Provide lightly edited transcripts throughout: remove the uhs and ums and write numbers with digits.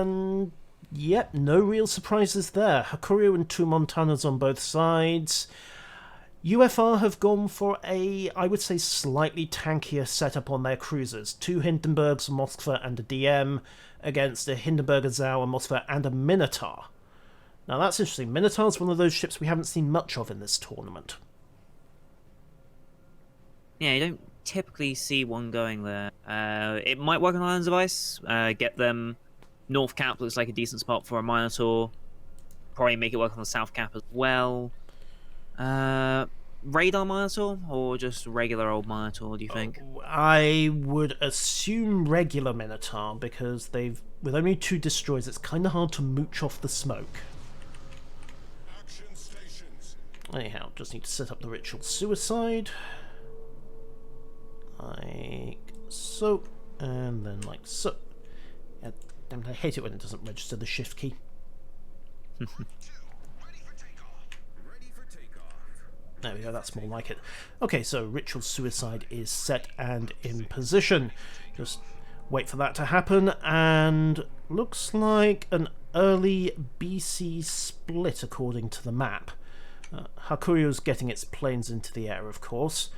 And yep, no real surprises there. Hakuryu and 2 Montanas on both sides. UFR have gone for a, I would say, slightly tankier setup on their cruisers. 2 Hindenburgs, a Moskva and a DM against a Hindenburg, a Zau, a Moskva and a Minotaur. Now that's interesting. Minotaur's one of those ships we haven't seen much of in this tournament. Yeah, you don't typically see one going there. It might work on Islands of Ice. Get them North Cap looks like a decent spot for a Minotaur. Probably make it work on the South Cap as well. Radar Minotaur or just regular old Minotaur, do you think? I would assume regular Minotaur, because they've, with only 2 destroyers, it's kind of hard to mooch off the smoke. Anyhow, just need to set up the ritual suicide. Like so, and then like so. Yeah, damn, I hate it when it doesn't register the shift key. There we go, that's more like it. Okay, so ritual suicide is set and in position. Just wait for that to happen, and looks like an early BC split according to the map. Hakuryu's getting its planes into the air, of course.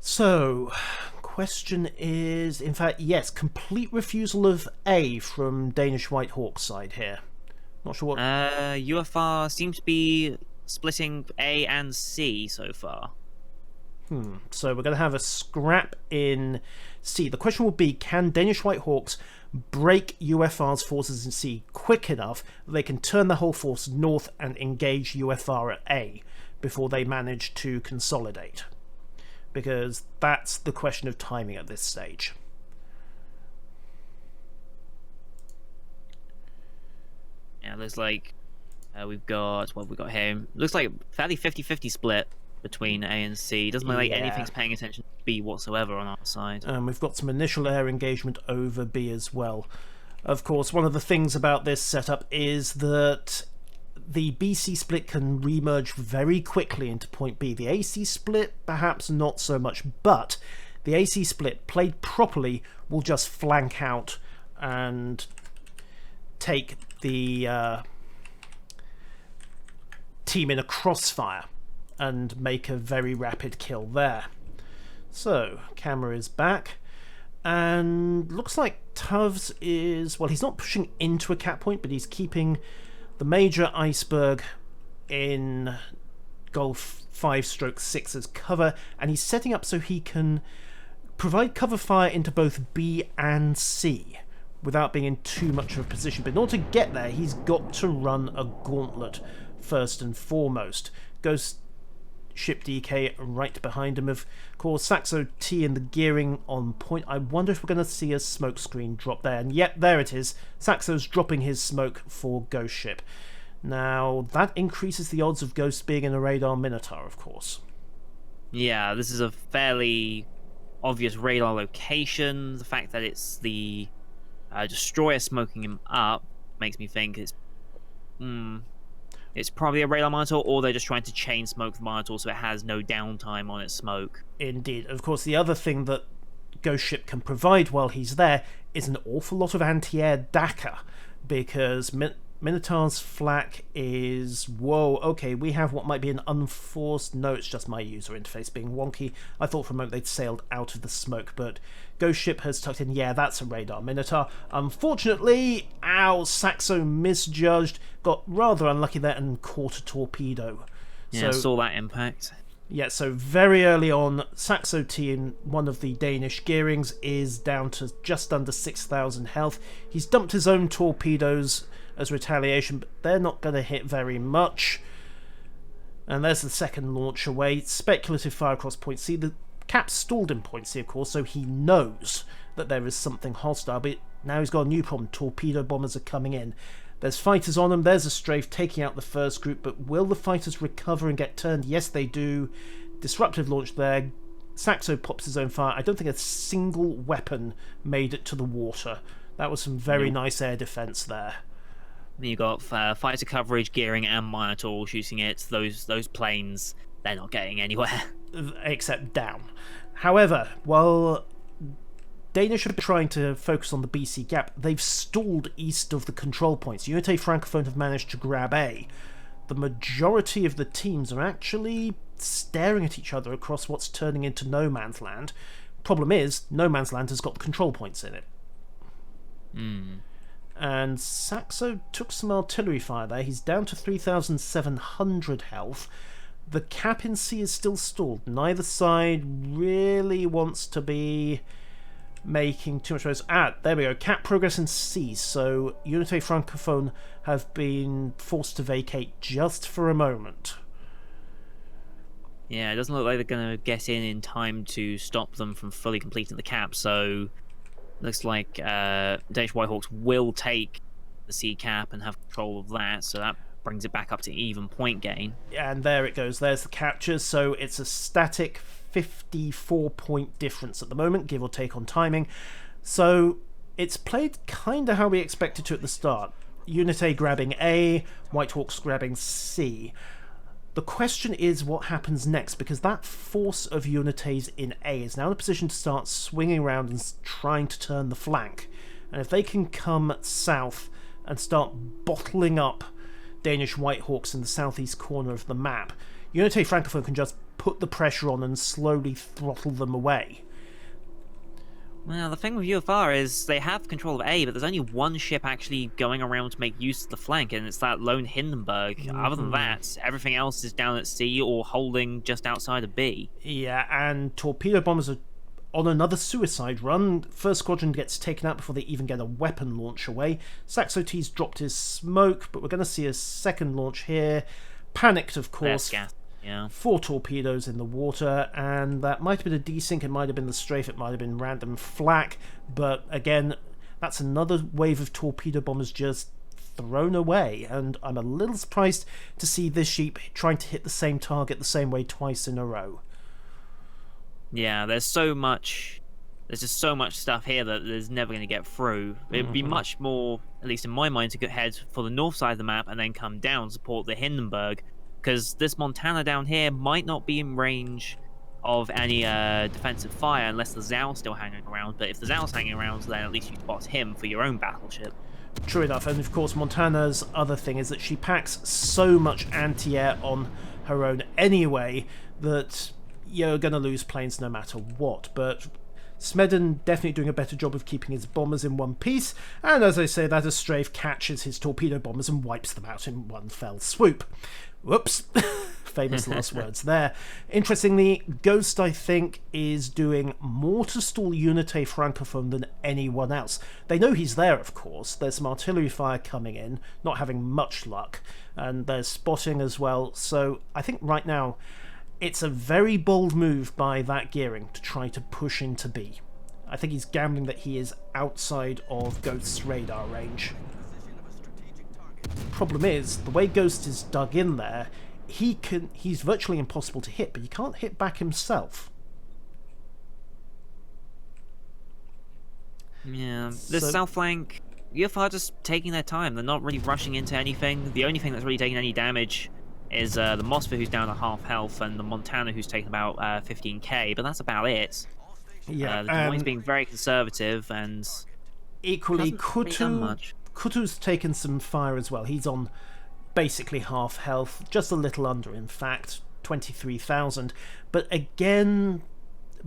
So, question is, in fact, yes, complete refusal of A from Danish White Hawks side here. Not sure what... UFR seems to be splitting A and C so far. So we're going to have a scrap in C. The question will be, can Danish White Hawks break UFR's forces in C quick enough that they can turn the whole force north and engage UFR at A before they manage to consolidate? Because that's the question of timing at this stage. Yeah, there's like we've got what we got here. Looks like fairly 50-50 split between A and C. Doesn't look like anything's paying attention to B whatsoever on our side. We've got some initial air engagement over B as well. Of course, one of the things about this setup is that the BC split can remerge very quickly into point B. The AC split, perhaps not so much, but the AC split, played properly, will just flank out and take the team in a crossfire and make a very rapid kill there. So, camera is back, and looks like Tuvs is, well, he's not pushing into a cap point, but he's keeping the major iceberg in Golf 5/6 as cover, and he's setting up so he can provide cover fire into both B and C without being in too much of a position. But in order to get there, he's got to run a gauntlet first and foremost. Ghost ship DK right behind him, of course. Saxo T in the gearing on point. I wonder if we're going to see a smoke screen drop there, and yet there it is. Saxo's dropping his smoke for Ghost ship. Now that increases the odds of Ghost being in a radar Minotaur, of course. Yeah, this is a fairly obvious radar location. The fact that it's the destroyer smoking him up makes me think it's probably a radar Minotaur, or they're just trying to chain smoke the Minotaur so it has no downtime on its smoke. Indeed. Of course, the other thing that Ghost ship can provide while he's there is an awful lot of anti-air DACA, because Minotaur's flak is, whoa, okay, we have what might be an unforced, no, it's just my user interface being wonky. I thought for a moment they'd sailed out of the smoke, but Ghost ship has tucked in, yeah, that's a radar Minotaur. Unfortunately, Saxo misjudged, got rather unlucky there and caught a torpedo. Yeah, saw that impact. Yeah, so very early on, Saxo T in one of the Danish gearings is down to just under 6,000 health. He's dumped his own torpedoes as retaliation, but they're not going to hit very much. And there's the second launch away. Speculative fire across point C. The cap's stalled in point C, of course, so he knows that there is something hostile, but now he's got a new problem. Torpedo bombers are coming in. There's fighters on them. There's a strafe taking out the first group, but will the fighters recover and get turned? Yes, they do. Disruptive launch there. Saxo pops his own fire. I don't think a single weapon made it to the water. That was some very nice air defense there. You got fighter coverage, gearing, and Minotaur shooting it. Those planes, they're not getting anywhere. Except down. However, while Danish have been trying to focus on the BC gap. They've stalled east of the control points. Unité Francophone have managed to grab A. The majority of the teams are actually staring at each other across what's turning into no man's land. Problem is, no man's land has got the control points in it. And Saxo took some artillery fire there. He's down to 3,700 health. The cap in C is still stalled. Neither side really wants to be making too much progress. There we go. Cap progress in C. So Unité Francophone have been forced to vacate just for a moment. Yeah, it doesn't look like they're going to get in time to stop them from fully completing the cap. So looks like Danish White Hawks will take the C cap and have control of that. So that brings it back up to even point gain. And there it goes. There's the capture. So it's a static 54-point difference at the moment, give or take on timing. So it's played kind of how we expected to at the start. Unité grabbing A, White Hawks grabbing C. The question is what happens next, because that force of Unités in A is now in a position to start swinging around and trying to turn the flank. And if they can come south and start bottling up Danish White Hawks in the southeast corner of the map, Unité Francophone can just put the pressure on and slowly throttle them away. Well, the thing with UFR is they have control of A, but there's only one ship actually going around to make use of the flank, and it's that lone Hindenburg. Other than that, everything else is down at C or holding just outside of B. Yeah, and torpedo bombers are on another suicide run. First squadron gets taken out before they even get a weapon launch away. Saxo T's dropped his smoke, but we're going to see a second launch here. Panicked, of course. Gas. Yeah. 4 torpedoes in the water, and that might have been a desync, it might have been the strafe, it might have been random flak, but again, that's another wave of torpedo bombers just thrown away, and I'm a little surprised to see this sheep trying to hit the same target the same way twice in a row. Yeah, there's just so much stuff here that there's never going to get through. It'd be much more, at least in my mind, to head for the north side of the map and then come down to support the Hindenburg, because this Montana down here might not be in range of any defensive fire unless the Zau's still hanging around, but if the Zau's hanging around, then at least you spot him for your own battleship. True enough, and of course Montana's other thing is that she packs so much anti-air on her own anyway that you're going to lose planes no matter what, but Smedden definitely doing a better job of keeping his bombers in one piece, and as I say, that a strafe catches his torpedo bombers and wipes them out in one fell swoop. Whoops. Famous last words there. Interestingly, Ghost, I think, is doing more to stall Unité Francophone than anyone else. They know he's there, of course. There's some artillery fire coming in, not having much luck, and there's spotting as well. So I think right now it's a very bold move by that gearing to try to push into B. I think he's gambling that he is outside of Ghost's radar range. Problem is, the way Ghost is dug in there, he's virtually impossible to hit, but he can't hit back himself. Yeah, this south flank, UFR just taking their time. They're not really rushing into anything. The only thing that's really taking any damage is the Mosfer, who's down to half health, and the Montana, who's taken about 15k, but that's about it. Yeah, the Des Moines being very conservative, and equally much. Kutu's taken some fire as well. He's on basically half health, just a little under, in fact, 23,000. But again,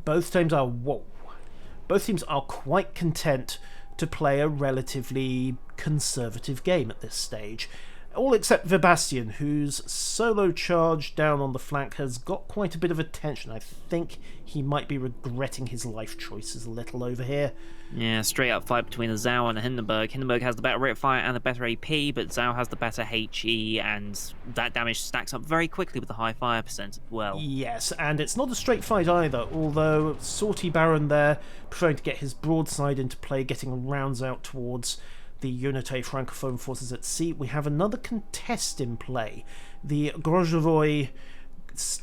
both teams are quite content to play a relatively conservative game at this stage. All except Vibastian, whose solo charge down on the flank has got quite a bit of attention. I think he might be regretting his life choices a little over here. Yeah, straight up fight between the Zau and the Hindenburg. Hindenburg has the better rate of fire and the better AP, but Zau has the better HE, and that damage stacks up very quickly with the high fire percent as well. Yes, and it's not a straight fight either, although Sortie Baron there preferring to get his broadside into play, getting rounds out towards the Unité Francophone forces at sea. We have another contest in play. The Grozovoy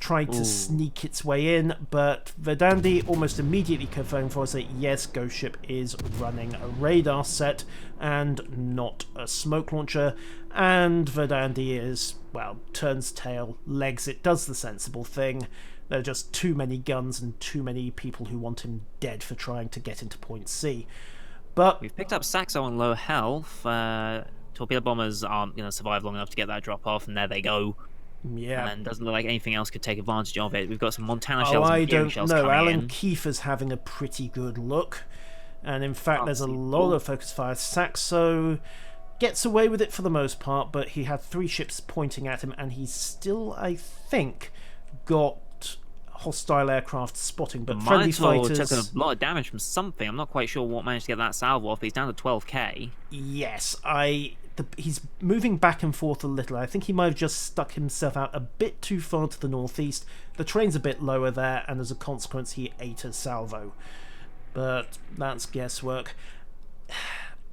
tried to sneak its way in, but Verdandi almost immediately confirmed for us that yes, Ghost Ship is running a radar set and not a smoke launcher, and Verdandi is, well, turns tail, legs it, does the sensible thing. There are just too many guns and too many people who want him dead for trying to get into point C. But we've picked up Saxo on low health. Torpedo bombers aren't going to survive long enough to get that drop off, and there they go. yeah, And doesn't look like anything else could take advantage of it. We've got some Montana shells I and Fury don't shells know. coming Alan in. Kiefer's having a pretty good look, and in fact, Can't there's a see lot Paul. of focus fire. Saxo gets away with it for the most part, but he had 3 ships pointing at him, and he's still, I think, got hostile aircraft spotting. But friendly Minotaur fighters, took a lot of damage from something. I'm not quite sure what managed to get that salvo off, but he's down to 12k. yes, he's moving back and forth a little. I think he might have just stuck himself out a bit too far to the northeast. The terrain's a bit lower there, and as a consequence, he ate a salvo. But that's guesswork.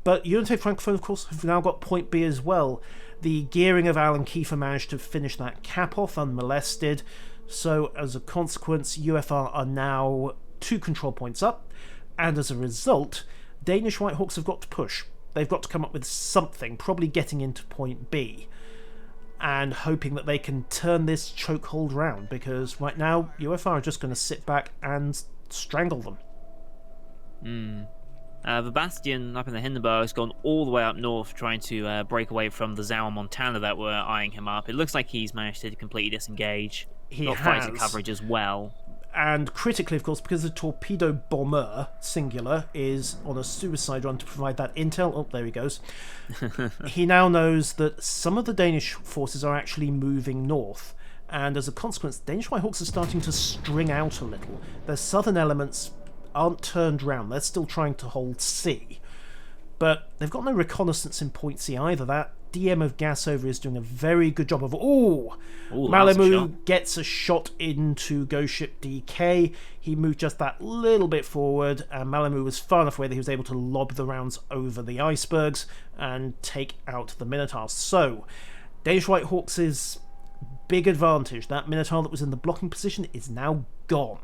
But Unité Francophone, of course, have now got point B as well. The gearing of Alan Kiefer managed to finish that cap off unmolested. So, as a consequence, UFR are now 2 control points up. And as a result, Danish White Hawks have got to push. They've got to come up with something, probably getting into point B. And hoping that they can turn this chokehold round. Because right now, UFR are just going to sit back and strangle them. The Bastion up in the Hindenburg has gone all the way up north trying to break away from the Zao and Montana that were eyeing him up. It looks like he's managed to completely disengage. He got has. fighter coverage as well. And critically, of course, because the torpedo bomber, singular, is on a suicide run to provide that intel. Oh, there he goes. He now knows that some of the Danish forces are actually moving north. And as a consequence, Danish White Hawks are starting to string out a little. Their southern elements aren't turned round. They're still trying to hold C. But they've got no reconnaissance in point C either. That DM of Gasover is doing a very good job of... Ooh, Malamu gets a shot into Ghost Ship DK. He moved just that little bit forward, and Malamu was far enough away that he was able to lob the rounds over the icebergs and take out the Minotaur. So, Danish White Hawks' big advantage, that Minotaur that was in the blocking position, is now gone.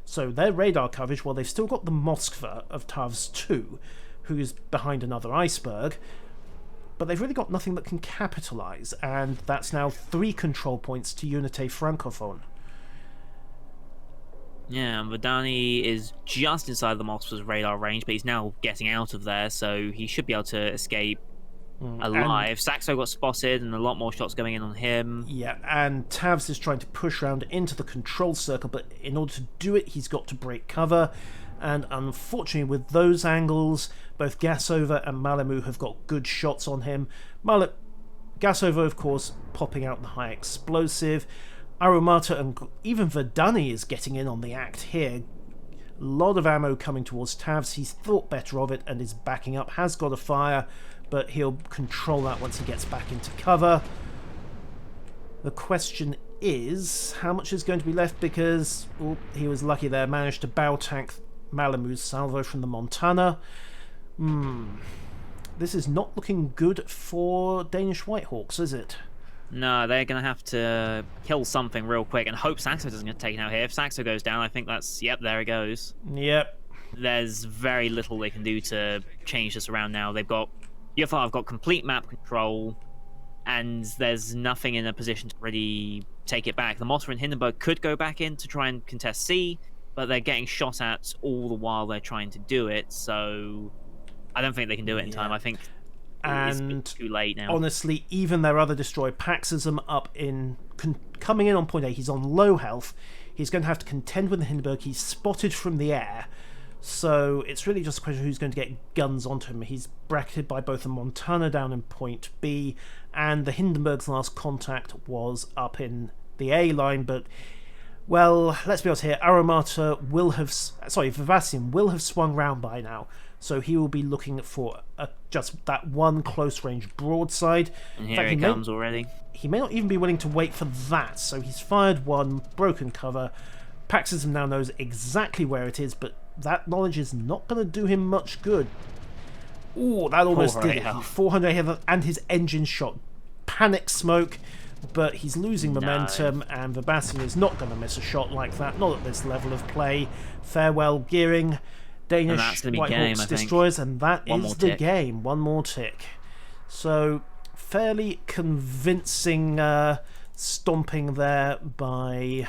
So their radar coverage, well, they've still got the Moskva of TAVS 2, who's behind another iceberg, but they've really got nothing that can capitalise, and that's now 3 control points to Unité Francophone. Yeah, and Verdani is just inside the Moskva's radar range, but he's now getting out of there, so he should be able to escape alive. Saxo got spotted, and a lot more shots going in on him. Yeah, and Tavs is trying to push round into the control circle, but in order to do it, he's got to break cover. And unfortunately, with those angles, both Gasover and Malamu have got good shots on him. Gasover, of course, popping out the high explosive. Aromata and even Verdani is getting in on the act here. A lot of ammo coming towards Tavs. He's thought better of it and is backing up. Has got a fire, but he'll control that once he gets back into cover. The question is, how much is going to be left? Because he was lucky there, managed to bow tank Malamu's salvo from the Montana. This is not looking good for Danish White Hawks, is it? No, they're going to have to kill something real quick and hope Saxo doesn't get taken out here. If Saxo goes down, I think that's... Yep, there it goes. Yep. There's very little they can do to change this around now. They've got... UFR have got complete map control, and there's nothing in a position to really take it back. The Moskva and Hindenburg could go back in to try and contest C, but they're getting shot at all the while they're trying to do it, so I don't think they can do it in time. I think it's too late now. Honestly, even their other destroyer, Paxism, coming in on point A, he's on low health. He's going to have to contend with the Hindenburg. He's spotted from the air, so it's really just a question of who's going to get guns onto him. He's bracketed by both the Montana down in point B, and the Hindenburg's last contact was up in the A line, but... Well, let's be honest here, Aromata Vivasium will have swung round by now, so he will be looking for just that one close-range broadside. And here he comes already. He may not even be willing to wait for that, so he's fired one, broken cover. Paxism now knows exactly where it is, but that knowledge is not going to do him much good. Ooh, that almost did it. 400 health, and his engine shot. Panic smoke. but he's losing momentum, and Verbassin is not going to miss a shot like that, not at this level of play. Farewell gearing, Danish White Hawks destroys, and that is the game. One more tick. So, fairly convincing stomping there by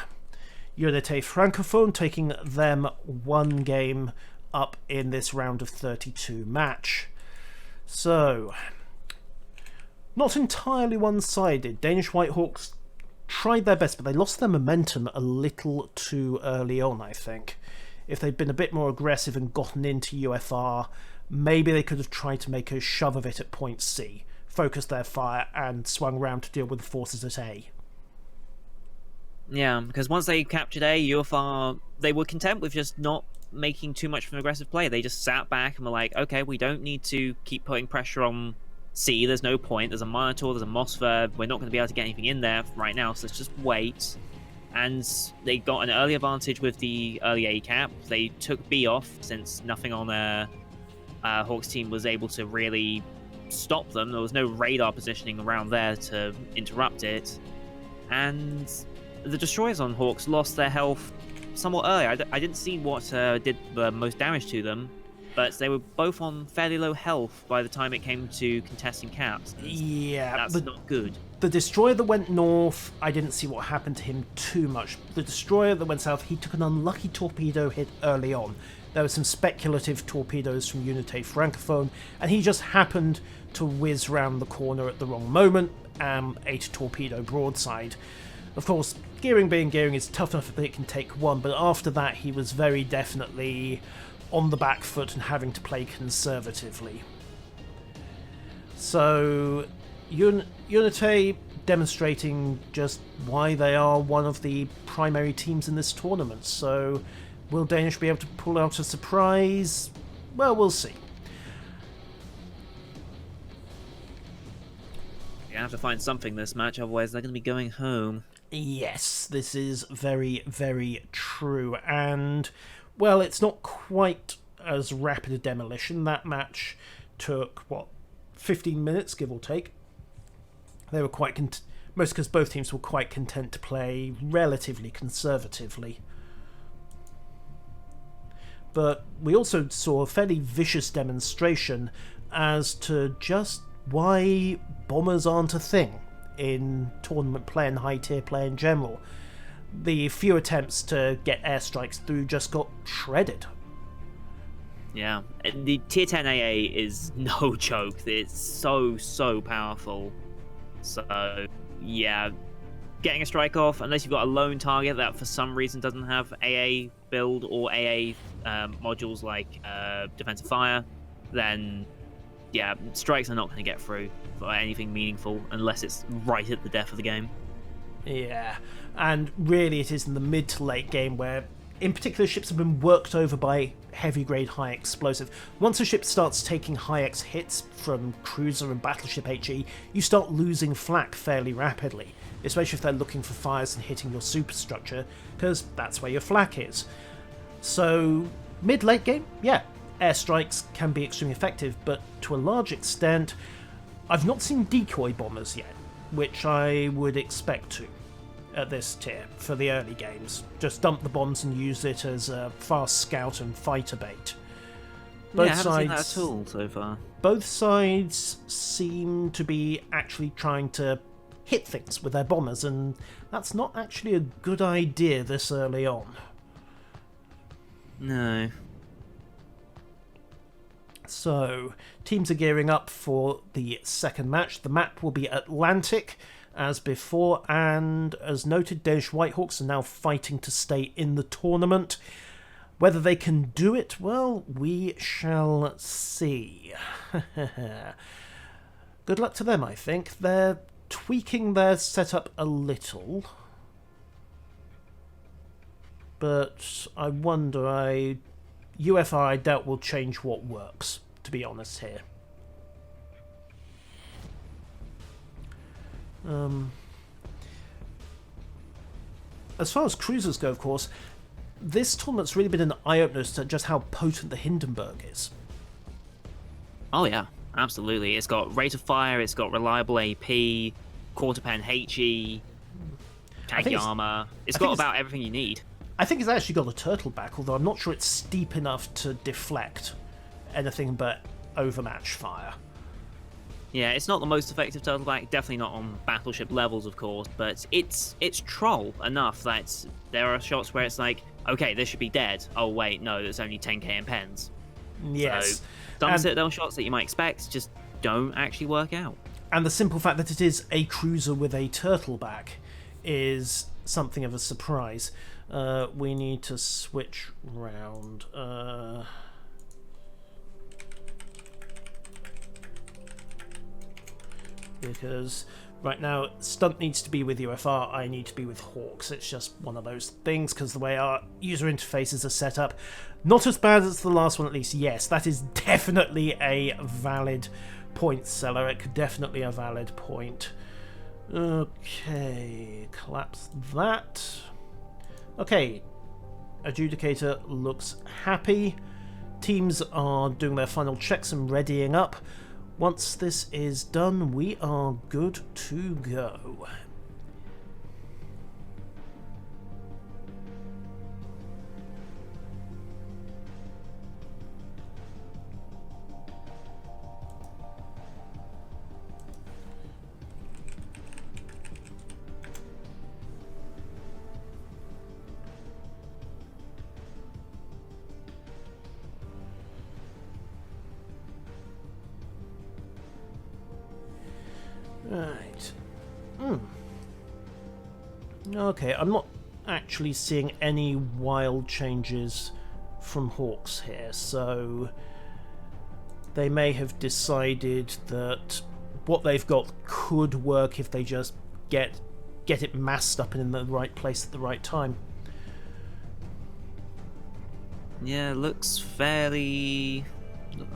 Unité Francophone, taking them one game up in this round of 32 match. So, not entirely one-sided. Danish White Hawks tried their best, but they lost their momentum a little too early on, I think. If they'd been a bit more aggressive and gotten into UFR, maybe they could have tried to make a shove of it at point C, focused their fire, and swung around to deal with the forces at A. Yeah, because once they captured A, UFR, they were content with just not making too much of an aggressive play. They just sat back and were like, okay, we don't need to keep putting pressure on C, there's no point, there's a Minotaur, there's a Mossverb, we're not going to be able to get anything in there right now, so let's just wait. And they got an early advantage with the early A cap. They took B off, since nothing on their Hawks team was able to really stop them. There was no radar positioning around there to interrupt it. And the destroyers on Hawks lost their health somewhat early. I didn't see what did the most damage to them, but they were both on fairly low health by the time it came to contesting caps. Yeah, that's not good. The destroyer that went north, I didn't see what happened to him too much. The destroyer that went south, he took an unlucky torpedo hit early on. There were some speculative torpedoes from Unité Francophone, and he just happened to whiz round the corner at the wrong moment, ate a torpedo broadside. Of course, gearing being gearing is tough enough that it can take one, but after that he was very definitely on the back foot and having to play conservatively. So, Unité demonstrating just why they are one of the primary teams in this tournament. So, will Danish be able to pull out a surprise? Well, we'll see. You have to find something this match, otherwise they're going to be going home. Yes, this is very, very true. And, well, it's not quite as rapid a demolition. That match took, 15 minutes, give or take. They were quite most because both teams were quite content to play relatively conservatively. But we also saw a fairly vicious demonstration as to just why bombers aren't a thing in tournament play and high-tier play in general. The few attempts to get airstrikes through just got shredded. Yeah, the tier 10 AA is no joke. It's so powerful. So, yeah, getting a strike off, unless you've got a lone target that for some reason doesn't have AA build or AA modules like defensive fire, then yeah, strikes are not going to get through for anything meaningful unless it's right at the death of the game. Yeah, and really it is in the mid to late game where, in particular, ships have been worked over by heavy grade high explosive. Once a ship starts taking high X hits from cruiser and battleship HE, you start losing flak fairly rapidly, especially if they're looking for fires and hitting your superstructure, because that's where your flak is. So, mid-late game, yeah, airstrikes can be extremely effective, but to a large extent, I've not seen decoy bombers yet, which I would expect to at this tier for the early games. Just dump the bombs and use it as a fast scout and fighter bait. I haven't seen that at all so far. Both sides seem to be actually trying to hit things with their bombers, and that's not actually a good idea this early on. No. So, teams are gearing up for the second match. The map will be Atlantic, as before, and as noted, Danish White Hawks are now fighting to stay in the tournament. Whether they can do it, well, we shall see. Good luck to them, I think. They're tweaking their setup a little, but I wonder, UFR I doubt will change what works, to be honest here. As far as cruisers go, of course, this tournament's really been an eye-opener to just how potent the Hindenburg is. Oh yeah, absolutely. It's got rate of fire, it's got reliable AP, quarter pen HE, Kageyama. It's I got think about everything you need. I think it's actually got a turtle back, although I'm not sure it's steep enough to deflect anything but overmatch fire. Yeah, it's not the most effective turtleback, definitely not on battleship levels, of course, but it's troll enough that there are shots where it's like, okay, this should be dead. Oh wait, no, there's only 10k in pens. Yes. So some citadel shots that you might expect just don't actually work out. And the simple fact that it is a cruiser with a turtleback is something of a surprise. We need to switch round. Because right now, Stunt needs to be with UFR, I need to be with Hawks. It's just one of those things, because the way our user interfaces are set up. Not as bad as the last one, at least. Yes, that is definitely a valid point, Celeric. Definitely a valid point. Okay, collapse that. Okay, Adjudicator looks happy. Teams are doing their final checks and readying up. Once this is done, we are good to go. Right. Okay, I'm not actually seeing any wild changes from Hawks here, so they may have decided that what they've got could work if they just get it massed up and in the right place at the right time. Yeah, looks fairly...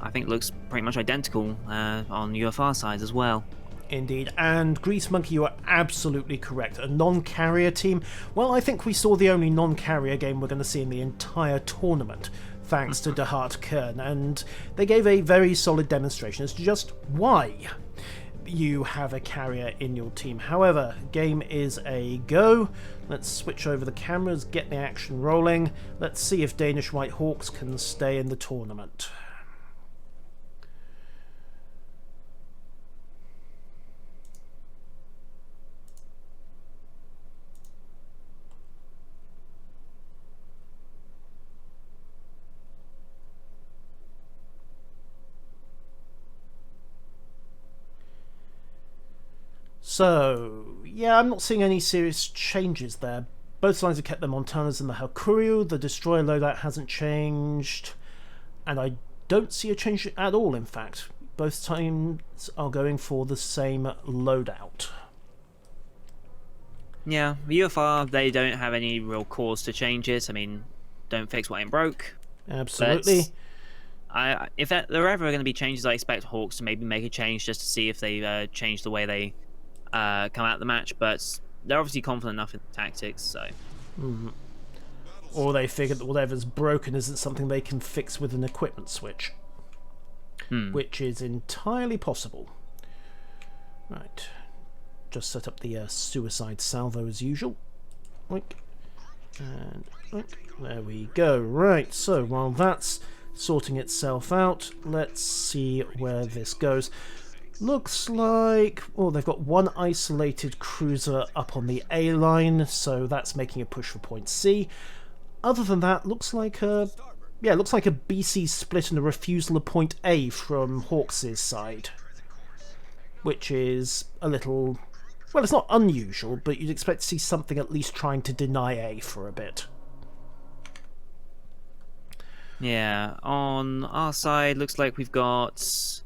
I think it looks pretty much identical on UFR side as well. Indeed, and Grease Monkey, you are absolutely correct. A non-carrier team, well, I think we saw the only non-carrier game we're going to see in the entire tournament, thanks to Dehart Kern, and they gave a very solid demonstration as to just why you have a carrier in your team. However, game is a go. Let's switch over the cameras, get the action rolling. Let's see if Danish White Hawks can stay in the tournament. So, yeah, I'm not seeing any serious changes there. Both sides have kept their Montanas and the Hakuryu. The Destroyer loadout hasn't changed. And I don't see a change at all, in fact. Both teams are going for the same loadout. Yeah, UFR, they don't have any real cause to change it. I mean, don't fix what ain't broke. Absolutely. If there are ever going to be changes, I expect Hawks to maybe make a change just to see if they change the way they come out the match, but they're obviously confident enough in the tactics, so... Or they figured that whatever's broken isn't something they can fix with an equipment switch. Which is entirely possible. Right. Just set up the suicide salvo as usual. Oink. And oink. There we go. Right, so while that's sorting itself out, let's see where this goes. Looks like... oh, they've got one isolated cruiser up on the A line, so that's making a push for point C. Other than that, looks like a... yeah, looks like a BC split and a refusal of point A from Hawks' side. Which is a little... well, it's not unusual, but you'd expect to see something at least trying to deny A for a bit. Yeah, on our side, looks like we've got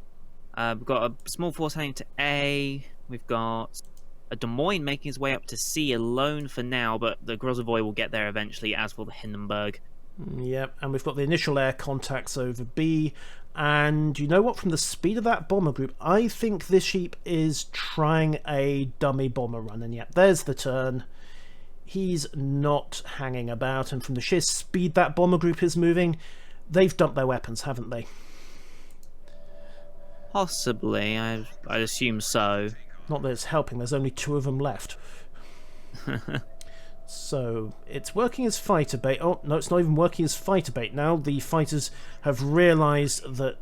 a small force heading to A. We've got a Des Moines making his way up to C alone for now, but the Grozavoy will get there eventually, as will the Hindenburg. Yep, and we've got the initial air contacts over B. And you know what? From the speed of that bomber group, I think this sheep is trying a dummy bomber run. And yet, there's the turn. He's not hanging about. And from the sheer speed that bomber group is moving, they've dumped their weapons, haven't they? Possibly, I'd assume so. Not that it's helping, there's only 2 of them left. So, it's working as fighter bait. Oh, no, it's not even working as fighter bait now. The fighters have realised that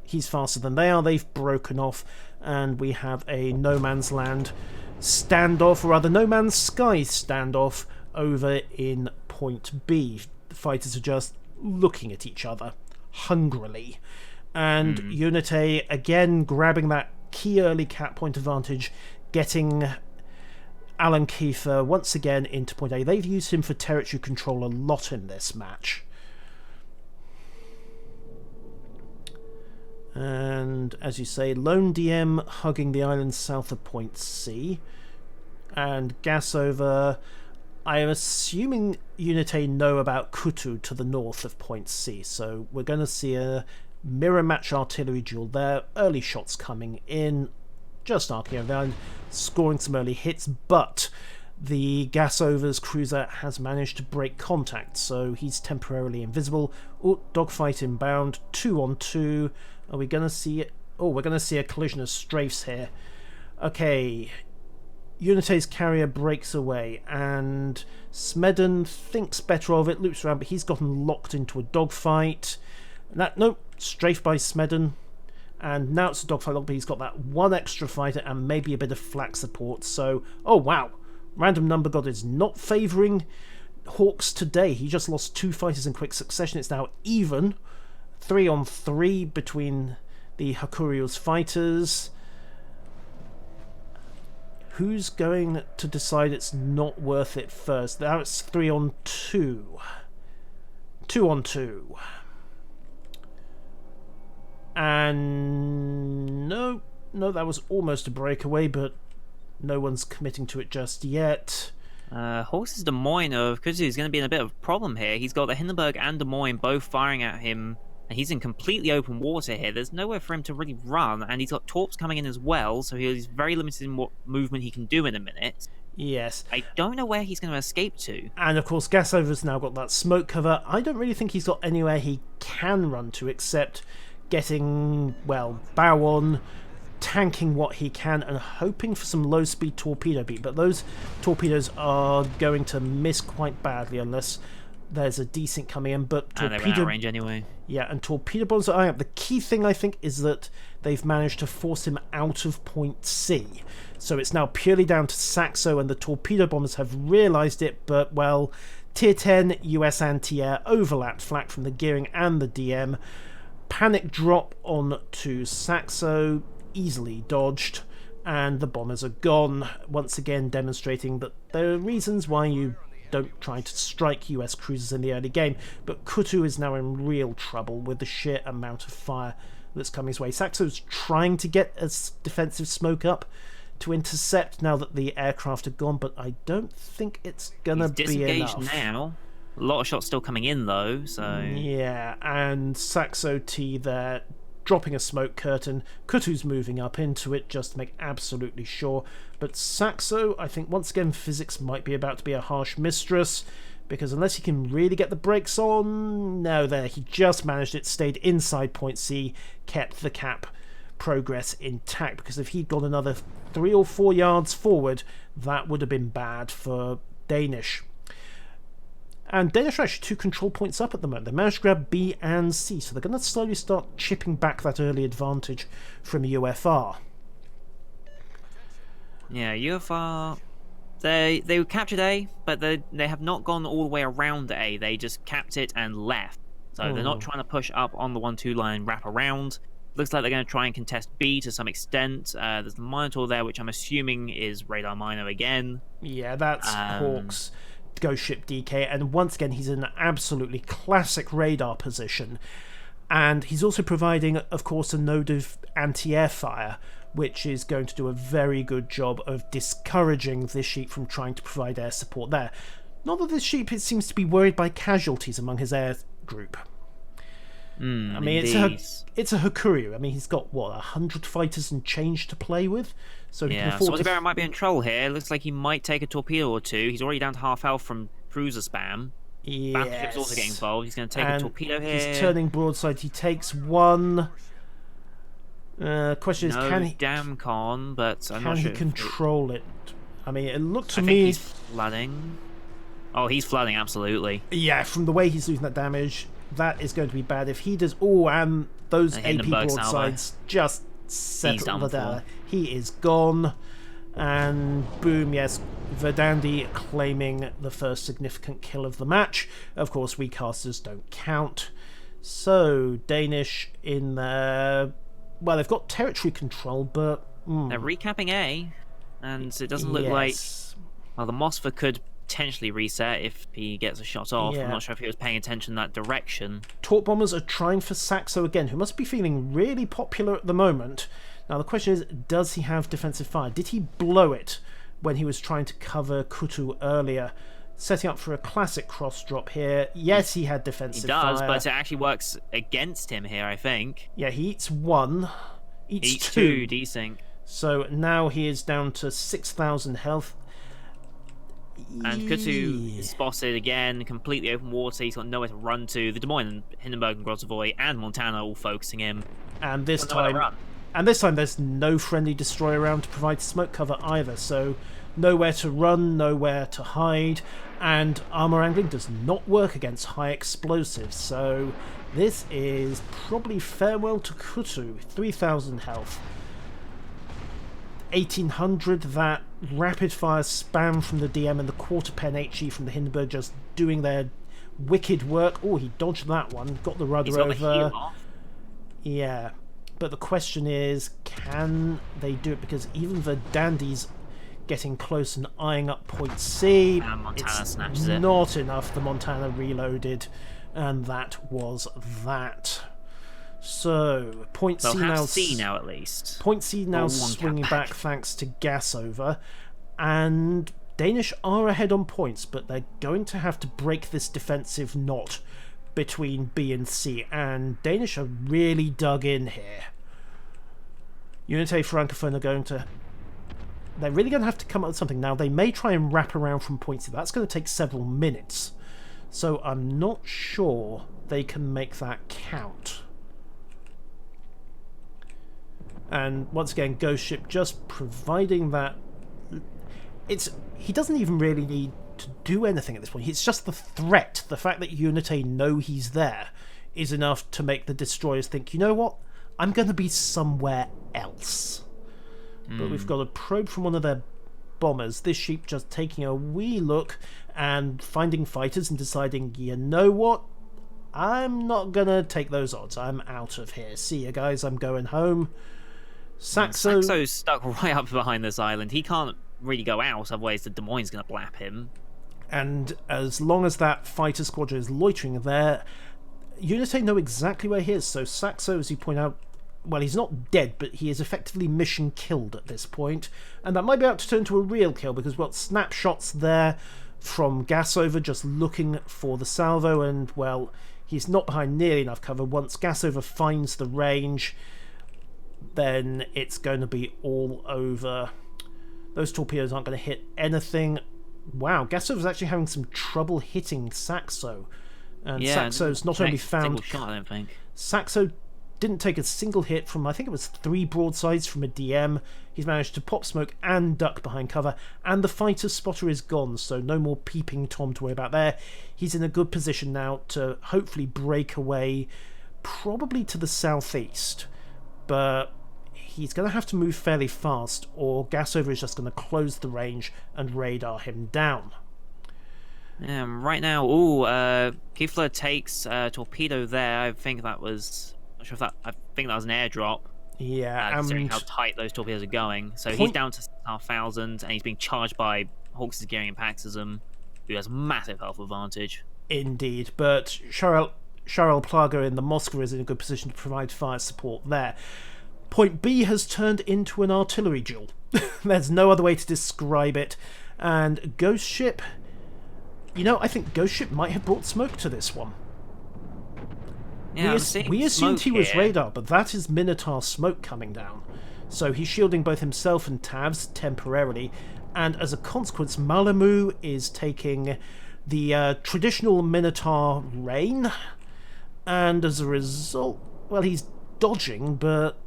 he's faster than they are. They've broken off, and we have a no man's land standoff, or rather no man's sky standoff, over in point B. The fighters are just looking at each other hungrily. And Unité, again, grabbing that key early cap point advantage, getting Alan Kiefer once again into point A. They've used him for territory control a lot in this match. And, as you say, lone DM hugging the island south of point C. And gas over. I am assuming Unité know about Kutu to the north of point C, so we're going to see a mirror match artillery duel there. Early shots coming in, just arcing over the island, scoring some early hits, but the Gasover's cruiser has managed to break contact, so he's temporarily invisible. Oh, dogfight inbound, 2 on 2. Are we going to see it? Oh, we're going to see a collision of strafes here. Okay, Unité's carrier breaks away, and Smedden thinks better of it, loops around, but he's gotten locked into a dogfight. Nope, strafe by Smedden. And now it's a dogfight lock, but he's got that 1 extra fighter and maybe a bit of flak support. So, oh wow, Random Number God is not favouring Hawks today. He just lost 2 fighters in quick succession. It's now even, 3 on 3 between the Hakuryu's fighters. Who's going to decide it's not worth it first? Now it's 3 on 2. 2 on 2. And no, that was almost a breakaway, but no one's committing to it just yet. Hawks' Des Moines of Kuzu is going to be in a bit of a problem here. He's got the Hindenburg and Des Moines both firing at him, and he's in completely open water here. There's nowhere for him to really run, and he's got Torps coming in as well, so he's very limited in what movement he can do in a minute. Yes. I don't know where he's going to escape to. And of course, Gasover's now got that smoke cover. I don't really think he's got anywhere he can run to except getting, well, bow on, tanking what he can, and hoping for some low-speed torpedo beat. But those torpedoes are going to miss quite badly unless there's a decent coming in. But and they're out of range anyway. Yeah, and torpedo bombs are eyeing up. The key thing, I think, is that they've managed to force him out of point C. So it's now purely down to Saxo, and the torpedo bombers have realised it, but, well, Tier 10 US anti-air overlapped flak from the gearing and the DM. Panic drop on to Saxo, easily dodged, and the bombers are gone, once again demonstrating that there are reasons why you don't try to strike US cruisers in the early game, but Kutu is now in real trouble with the sheer amount of fire that's coming his way. Saxo's trying to get a defensive smoke up to intercept now that the aircraft are gone, but I don't think it's gonna be enough. Disengaged now. A lot of shots still coming in though, so... Yeah, and Saxo T there dropping a smoke curtain. Kutu's moving up into it just to make absolutely sure. But Saxo, I think once again physics might be about to be a harsh mistress, because unless he can really get the brakes on... No, there, he just managed it, stayed inside point C, kept the cap progress intact, because if he'd gone another 3 or 4 yards forward, that would have been bad for Danish. And Danish are actually 2 control points up at the moment. They managed to grab B and C, so they're going to slowly start chipping back that early advantage from UFR. Yeah, UFR... They captured A, but they have not gone all the way around A. They just capped it and left. So they're not trying to push up on the 1-2 line, wrap around. Looks like they're going to try and contest B to some extent. There's the Minotaur there, which I'm assuming is Radar Mino again. Yeah, that's Hawks. Ghost Ship DK, and once again he's in an absolutely classic radar position, and he's also providing, of course, a node of anti-air fire, which is going to do a very good job of discouraging this sheep from trying to provide air support there. Not that this sheep seems to be worried by casualties among his air group. I mean, it's a Hakuryu. I mean, he's got, what, 100 fighters and change to play with? So he can afford Swansea Baron might be in trouble here. Looks like he might take a torpedo or 2. He's already down to half health from cruiser spam. Yes. Battleship's also getting involved. He's going to take a torpedo here. He's turning broadside. He takes 1. Question is, No can he damn con, but I'm not sure. control it? I mean, it looked to I me... think he's flooding. Oh, he's flooding, absolutely. Yeah, from the way he's losing that damage, that is going to be bad. If he does... Oh, and those AP Hindenburg broadsides just settle the done down. He is gone. And boom, yes, Verdandi claiming the first significant kill of the match. Of course, recasters don't count. So, Danish in their... Well, they've got territory control, but... They're recapping A, and it doesn't look like... Well, the Mosfer could potentially reset if he gets a shot off. Yeah. I'm not sure if he was paying attention in that direction. Torp Bombers are trying for Saxo again, who must be feeling really popular at the moment. Now, the question is, does he have defensive fire? Did he blow it when he was trying to cover Kutu earlier? Setting up for a classic cross-drop here. Yes, he had defensive fire. He does, but it actually works against him here, I think. Yeah, he eats one. Eats two, desync. So now he is down to 6,000 health. And Kutu is spotted again, completely open water. He's got nowhere to run to. The Des Moines, Hindenburg, and Grotavoy and Montana all focusing him. And this time, there's no friendly destroyer around to provide smoke cover either. So nowhere to run, nowhere to hide, and armor angling does not work against high explosives. So this is probably farewell to Kutu. 3,000 health. 1,800, that rapid fire spam from the DM and the quarter pen HE from the Hindenburg just doing their wicked work. Oh, he dodged that one, got the rudder over. The heel off. Yeah, but the question is, can they do it? Because even the Dandy's getting close and eyeing up point C. And Montana it's snatches it. Not enough. The Montana reloaded, and that was that. So, point They'll C have now... C now, at least. Point C now swinging back thanks to gas over, and Danish are ahead on points, but they're going to have to break this defensive knot between B and C, and Danish are really dug in here. Unité Francophone are going to... They're really going to have to come up with something. Now, they may try and wrap around from point C. That's going to take several minutes, so I'm not sure they can make that count. And once again, Ghost Ship just providing that... He doesn't even really need to do anything at this point. It's just the threat. The fact that Unité know he's there is enough to make the destroyers think, you know what? I'm going to be somewhere else. But we've got a probe from one of their bombers. This sheep just taking a wee look and finding fighters and deciding, you know what? I'm not going to take those odds. I'm out of here. See you guys. I'm going home. Saxo's stuck right up behind this island. He can't really go out, otherwise the Des Moines going to blap him. And as long as that fighter squadron is loitering there, Unité know exactly where he is. So Saxo, as you point out, well, he's not dead, but he is effectively mission killed at this point. And that might be about to turn to a real kill, because we've got snapshots there from Gasover just looking for the salvo, and, well, he's not behind nearly enough cover. Once Gasover finds the range, then it's going to be all over. Those torpedoes aren't going to hit anything. Wow, Gasover's actually having some trouble hitting Saxo. And yeah, Saxo's not only found... Shot, I don't think. Saxo didn't take a single hit from, I think it was 3 broadsides from a DM. He's managed to pop smoke and duck behind cover, and the fighter spotter is gone, so no more peeping Tom to worry about there. He's in a good position now to hopefully break away, probably to the southeast, but he's going to have to move fairly fast, or Gasover is just going to close the range and radar him down. Right now, Kifler takes a torpedo there. I think that was... Not sure if that... I think that was an airdrop. Yeah, considering how tight those torpedoes are going. So he's down to 6,500, and he's being charged by Hawks' Gearing and Paxism, who has massive health advantage. Indeed, but Charles Plaga in the Moskva is in a good position to provide fire support there. Point B has turned into an artillery duel. There's no other way to describe it. And Ghost Ship... You know, I think Ghost Ship might have brought smoke to this one. Yeah, we assumed he was radar, but that is Minotaur smoke coming down. So he's shielding both himself and Tavs temporarily, and as a consequence, Malamu is taking the traditional Minotaur rain, and as a result, well, he's dodging, but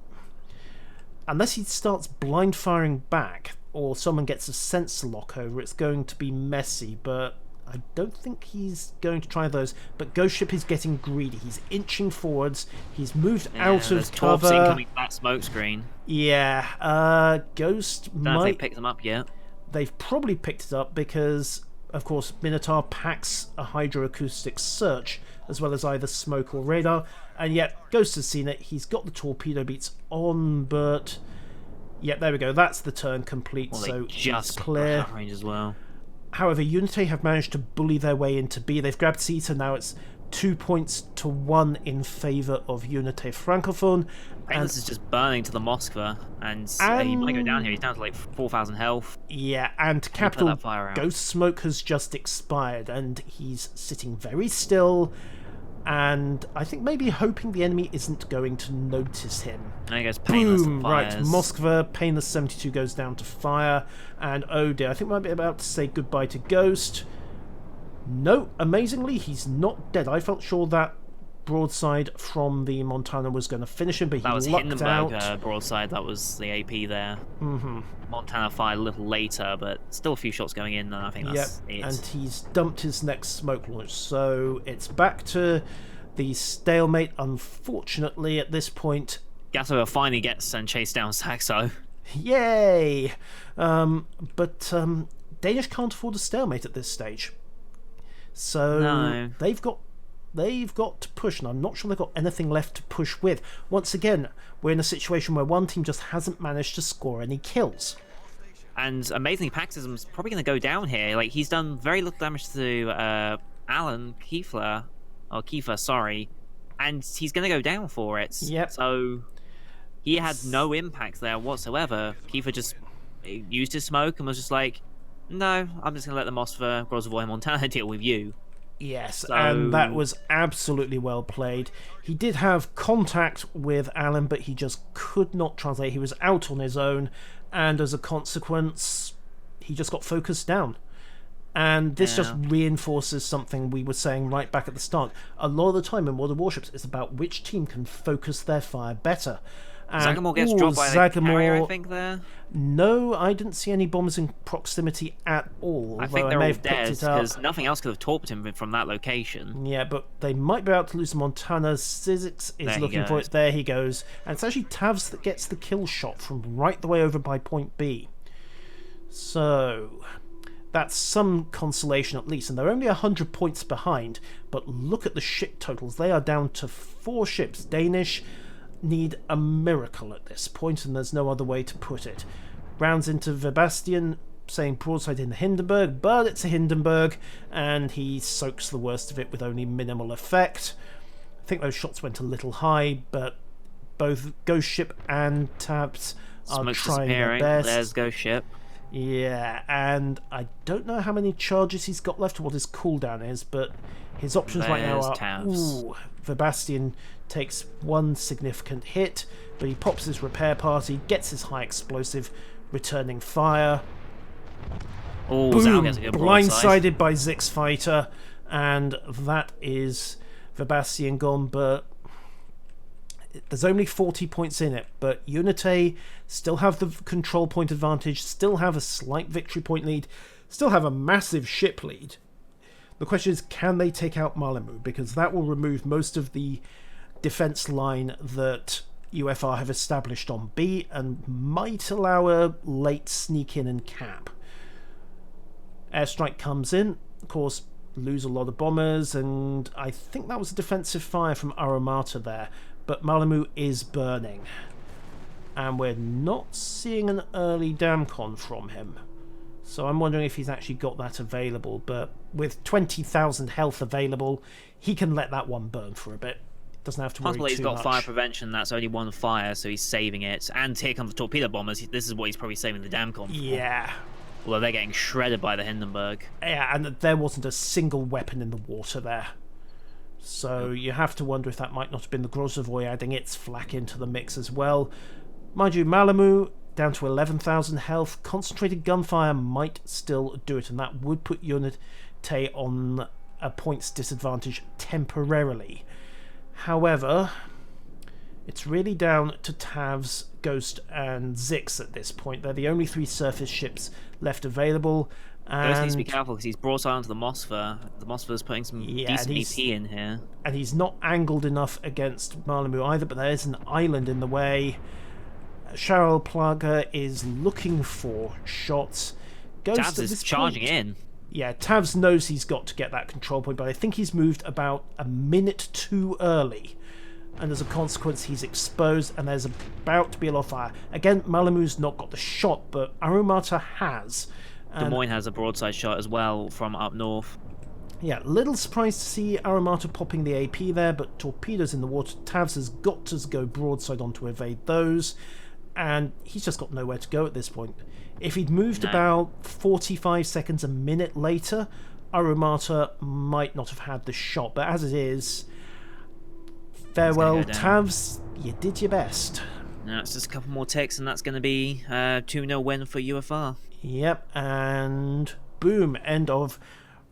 unless he starts blind firing back or someone gets a sensor lock over, it's going to be messy, but I don't think he's going to try those. But Ghost Ship is getting greedy. He's inching forwards. He's moved out of cover. Incoming that smoke screen. Yeah, Ghost Don't know if they might... picked them up yet. They've probably picked it up because, of course, Minotaur packs a hydroacoustic search as well as either smoke or radar, and yet Ghost has seen it. He's got the torpedo beats on, but yeah, there we go. That's the turn complete. Well, so just clear range as well. However, Unité have managed to bully their way into B. They've grabbed C, so now it's 2 points to 1 in favour of Unité Francophone. And this is just burning to the Moskva, and he might go down here. He's down to like 4,000 health. Yeah, and Capital Ghost Smoke has just expired, and he's sitting very still, and I think maybe hoping the enemy isn't going to notice him. And he goes Painless. Boom! Right, Moskva, Painless 72 goes down to fire, and oh dear, I think we might be about to say goodbye to Ghost. No, amazingly, he's not dead. I felt sure that broadside from the Montana was going to finish him, but he lucked out. That was Hindenburg broadside, that was the AP there. Montana fired a little later, but still a few shots going in, and I think that's it. And he's dumped his next smoke launch, so it's back to the stalemate, unfortunately, at this point. Gasso finally gets and chased down Saxo. Yay! But Danish can't afford a stalemate at this stage. So no. they've got to push, and I'm not sure they've got anything left to push with. Once again, we're in a situation where one team just hasn't managed to score any kills. And amazingly, Paxism's probably going to go down here. Like, he's done very little damage to Alan Kiefer, sorry, and he's going to go down for it. Yep. So he had no impact there whatsoever. Kiefer just used his smoke and was just like, no, I'm just going to let the Moskva, Grozovoy, and Montana deal with you. Yes, and that was absolutely well played. He did have contact with Alan, but he just could not translate. He was out on his own, and as a consequence, he just got focused down. And this just reinforces something we were saying right back at the start. A lot of the time in Modern Warships, it's about which team can focus their fire better. Zagamore gets dropped by the carrier, I think, there. No, I didn't see any bombers in proximity at all. I think they're all dead, because nothing else could have torpedoed him from that location. Yeah, but they might be about to lose Montana. Sizzix is looking for it. There he goes. And it's actually Tavs that gets the kill shot from right the way over by point B. So that's some consolation at least. And they're only 100 points behind. But look at the ship totals. They are down to 4 ships. Danish need a miracle at this point, and there's no other way to put it. Rounds into Webastian, saying broadside in the Hindenburg, but it's a Hindenburg, and he soaks the worst of it with only minimal effect. I think those shots went a little high, but both Ghost Ship and Tabs are trying their best. There's Ghost Ship. Yeah, and I don't know how many charges he's got left or what his cooldown is, but his options right now are... Ooh, Webastian takes one significant hit, but he pops his repair party, gets his high explosive, returning fire. Oh, boom! Blindsided by Zix Fighter, and that is Webastian gone, but there's only 40 points in it, but Unité still have the control point advantage, still have a slight victory point lead, still have a massive ship lead. The question is, can they take out Malmö? Because that will remove most of the defense line that UFR have established on B and might allow a late sneak in and cap. Airstrike comes in, of course, lose a lot of bombers, and I think that was a defensive fire from Aromata there, but Malmö is burning. And we're not seeing an early damcon from him. So I'm wondering if he's actually got that available, but with 20,000 health available, he can let that one burn for a bit. Doesn't have to worry too much. He's got fire prevention, that's only one fire, so he's saving it. And here comes the torpedo bombers, this is what he's probably saving the damcon for. Yeah. Although they're getting shredded by the Hindenburg. Yeah, and there wasn't a single weapon in the water there. So you have to wonder if that might not have been the Grozovoy adding its flak into the mix as well. Mind you, Malmö down to 11,000 health. Concentrated gunfire might still do it, and that would put Unité on a points disadvantage temporarily. However, It's really down to Tavs, Ghost, and Zix at this point. They're the only 3 surface ships left available. Ghost needs to be And careful because he's broadside onto the Mossfer. The Mossfer's putting some decent AP in here. and he's not angled enough against Malamu either, but there is an island in the way. Cheryl Plugger is looking for shots. Ghost Tavs is charging in. Yeah, Tavs knows he's got to get that control point, but I think he's moved about a minute too early. And as a consequence, he's exposed, and there's about to be a lot of fire. Again, Malamu's not got the shot, but Arumata has. Des Moines has a broadside shot as well from up north. Yeah, little surprised to see Arumata popping the AP there, but torpedoes in the water. Tavs has got to go broadside on to evade those, and he's just got nowhere to go at this point. If he'd moved about 45 seconds, a minute later, Arumata might not have had the shot, but as it is, farewell, Tavs, you did your best. Now it's just a couple more ticks, and that's going to be 2-0 win for UFR. Yep, and boom, end of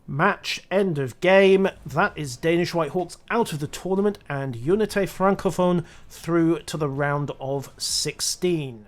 match, end of game. That is Danish White Hawks out of the tournament, and Unité Francophone through to the round of 16.